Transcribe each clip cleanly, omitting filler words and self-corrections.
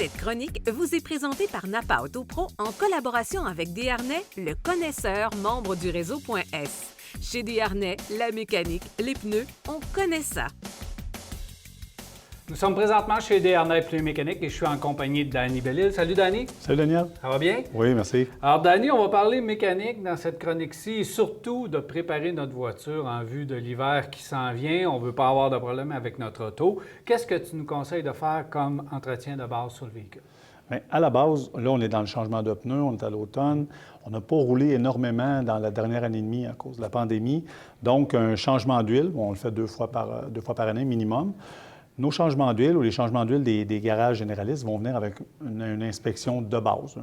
Cette chronique vous est présentée par Napa Autopro en collaboration avec Desharnais, le connaisseur membre du réseau.s. Chez Desharnais, la mécanique, les pneus, on connaît ça. Nous sommes présentement chez Desharnais Pneus Mécaniques et je suis en compagnie de Danny Bellil. Salut Danny. Salut Daniel. Ça va bien? Oui, merci. Alors Danny, on va parler mécanique dans cette chronique-ci et surtout de préparer notre voiture en vue de l'hiver qui s'en vient. On ne veut pas avoir de problème avec notre auto. Qu'est-ce que tu nous conseilles de faire comme entretien de base sur le véhicule? Bien, à la base, là, on est dans le changement de pneus, on est à l'automne. On n'a pas roulé énormément dans la dernière année et demie à cause de la pandémie. Donc, un changement d'huile, on le fait deux fois par année minimum. Nos changements d'huile ou les changements d'huile des garages généralistes vont venir avec une inspection de base,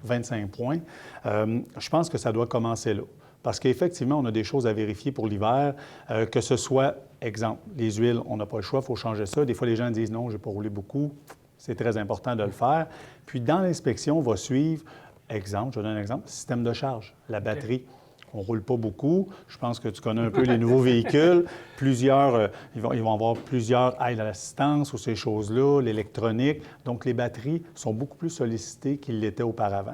25 points. Je pense que ça doit commencer là. Parce qu'effectivement, on a des choses à vérifier pour l'hiver, que ce soit, exemple, les huiles, on n'a pas le choix, il faut changer ça. Des fois, les gens disent non, je n'ai pas roulé beaucoup. C'est très important de le faire. Puis, dans l'inspection, on va suivre, exemple, je donne un exemple, système de charge, la batterie. On ne roule pas beaucoup. Je pense que tu connais un peu les nouveaux véhicules. Plusieurs, ils vont avoir plusieurs aides à l'assistance ou ces choses-là, l'électronique. Donc, les batteries sont beaucoup plus sollicitées qu'ils l'étaient auparavant.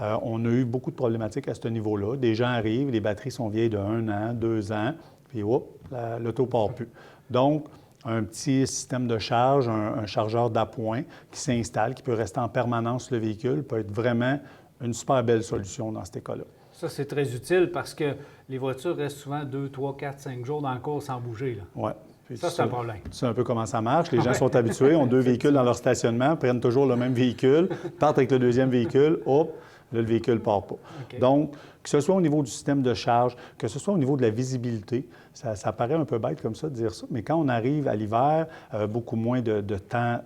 On a eu beaucoup de problématiques à ce niveau-là. Des gens arrivent, les batteries sont vieilles de 1 an, 2 ans, puis hop, l'auto ne part plus. Donc, un petit système de charge, un chargeur d'appoint qui s'installe, qui peut rester en permanence sur le véhicule, peut être vraiment une super belle solution dans ces cas-là. Ça, c'est très utile parce que les voitures restent souvent 2, 3, 4, 5 jours dans le cours sans bouger. Oui. Ça, c'est un problème. C'est un peu comment ça marche. Les gens sont habitués, ont 2 véhicules dans leur stationnement, prennent toujours le même véhicule, partent avec le deuxième véhicule, hop, là, le véhicule ne part pas. Okay. Donc, que ce soit au niveau du système de charge, que ce soit au niveau de la visibilité, ça paraît un peu bête comme ça de dire ça, mais quand on arrive à l'hiver, beaucoup moins de temps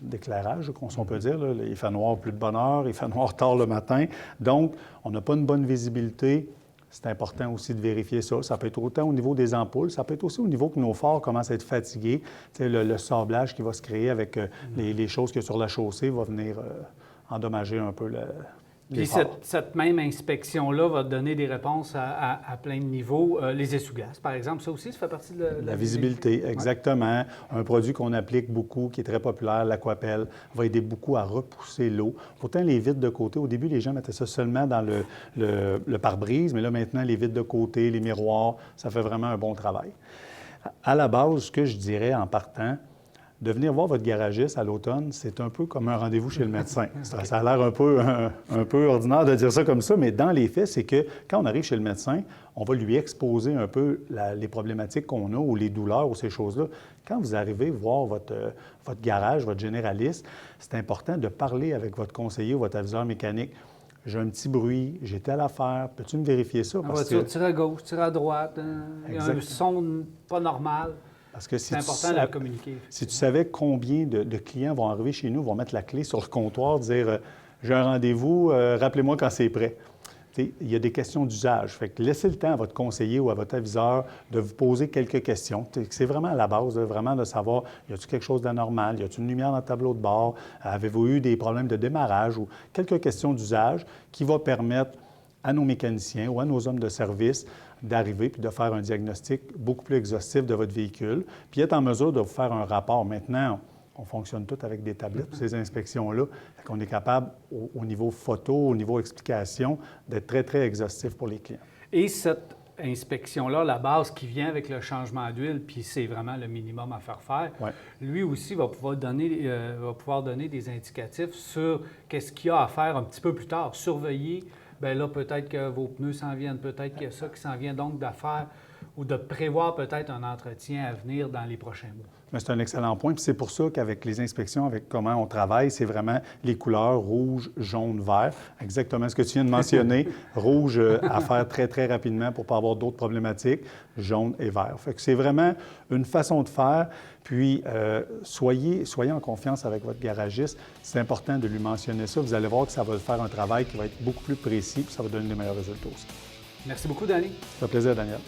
d'éclairage, si on peut dire. Là. Il fait noir plus de bonne heure, il fait noir tard le matin. Donc, on n'a pas une bonne visibilité. C'est important aussi de vérifier ça. Ça peut être autant au niveau des ampoules, ça peut être aussi au niveau que nos phares commencent à être fatigués. Le sablage qui va se créer avec les choses qu'il y a sur la chaussée va venir endommager un peu Puis cette même inspection-là va donner des réponses à plein de niveaux. Les essuie-glaces, par exemple, ça aussi, ça fait partie de la visibilité. Exactement. Ouais. Un produit qu'on applique beaucoup, qui est très populaire, l'Aquapel, va aider beaucoup à repousser l'eau. Pourtant, les vitres de côté, au début, les gens mettaient ça seulement dans le pare-brise, mais là, maintenant, les vitres de côté, les miroirs, ça fait vraiment un bon travail. À la base, ce que je dirais en partant, de venir voir votre garagiste à l'automne, c'est un peu comme un rendez-vous chez le médecin. Ça a l'air un peu ordinaire de dire ça comme ça, mais dans les faits, c'est que quand on arrive chez le médecin, on va lui exposer un peu les problématiques qu'on a ou les douleurs ou ces choses-là. Quand vous arrivez voir votre garage, votre généraliste, c'est important de parler avec votre conseiller ou votre aviseur mécanique. J'ai un petit bruit, j'ai telle affaire, peux-tu me vérifier ça? Parce que tire à gauche, tire à droite, il y a un son pas normal. Parce que c'est important de le communiquer. Si tu savais combien de clients vont arriver chez nous, vont mettre la clé sur le comptoir, dire j'ai un rendez-vous, rappelez-moi quand c'est prêt. T'sais, il y a des questions d'usage. Fait que laissez le temps à votre conseiller ou à votre aviseur de vous poser quelques questions. C'est vraiment à la base, vraiment de savoir, y a-t-il quelque chose d'anormal? Y a-t-il une lumière dans le tableau de bord? Avez-vous eu des problèmes de démarrage? Ou quelques questions d'usage qui vont permettre à nos mécaniciens ou à nos hommes de service d'arriver puis de faire un diagnostic beaucoup plus exhaustif de votre véhicule, puis être en mesure de vous faire un rapport. Maintenant, on fonctionne tout avec des tablettes pour ces inspections-là. On est capable, au niveau photo, au niveau explication, d'être très, très exhaustif pour les clients. Et cette inspection-là, la base qui vient avec le changement d'huile, puis c'est vraiment le minimum à faire, lui aussi va pouvoir donner des indicatifs sur qu'est-ce qu'il y a à faire un petit peu plus tard. Surveiller. Bien là, peut-être que vos pneus s'en viennent, peut-être qu'il y a ça qui s'en vient, donc d'affaire ou de prévoir peut-être un entretien à venir dans les prochains mois. Mais c'est un excellent point. Puis c'est pour ça qu'avec les inspections, avec comment on travaille, c'est vraiment les couleurs rouge, jaune, vert. Exactement ce que tu viens de mentionner. Rouge à faire très, très rapidement pour ne pas avoir d'autres problématiques. Jaune et vert. Fait que c'est vraiment une façon de faire. Puis, soyez en confiance avec votre garagiste. C'est important de lui mentionner ça. Vous allez voir que ça va faire un travail qui va être beaucoup plus précis, puis ça va donner de meilleurs résultats aussi. Merci beaucoup, Danny. Ça fait plaisir, Daniel.